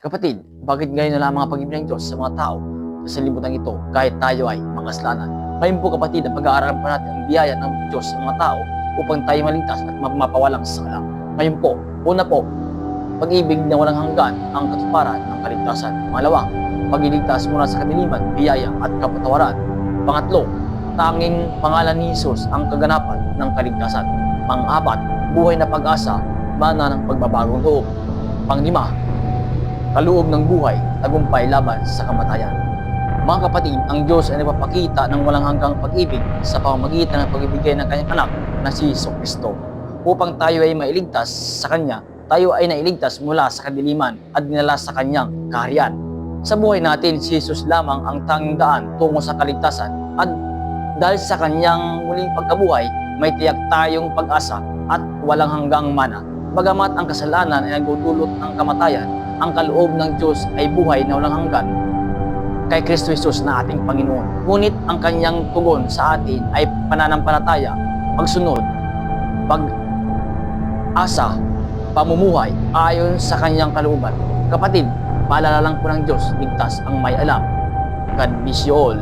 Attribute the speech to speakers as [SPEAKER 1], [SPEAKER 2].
[SPEAKER 1] Kapatid, bakit ngayon na lamang ang pag-ibig ng Diyos sa mga tao sa libutan ito kahit tayo ay makasalanan? Ngayon po kapatid, ang pag-aaralan po natin ang biyaya ng Diyos sa mga tao upang tayo maligtas at mapawalang sala. Ngayon po, una po, pag-ibig na walang hanggan ang katuparan ng kaligtasan. Pangalawa, pagliligtas mula sa kadiliman, biyaya at kapatawaran. Pangatlo, tanging pangalan ni Jesus ang kaganapan ng kaligtasan. Pang-apat, buhay na pag-asa, mana ng pagbabagong loob. Panglima, kaloob ng buhay, tagumpay laban sa kamatayan. Mga kapatid, ang Diyos ay nagpapakita ng walang hanggang pag-ibig sa pamamagitan ng pagbibigay ng kanyang anak na si Jesucristo. Upang tayo ay mailigtas sa Kanya, tayo ay nailigtas mula sa kadiliman at dinala sa Kanyang kaharian. Sa buhay natin, si Jesus lamang ang tanging daan tungo sa kaligtasan at dahil sa Kanyang muling pagkabuhay, may tiyak tayong pag-asa at walang hanggang mana. Bagamat ang kasalanan ay nagdudulot ng kamatayan, ang kaloob ng Diyos ay buhay na walang hanggan kay Kristo Jesus na ating Panginoon. Ngunit ang kanyang tugon sa atin ay pananampalataya, pagsunod, pag-asa, pamumuhay ayon sa kanyang kalooban. Kapatid, paalala lang po ng Diyos, ligtas ang may alam. God bless you all.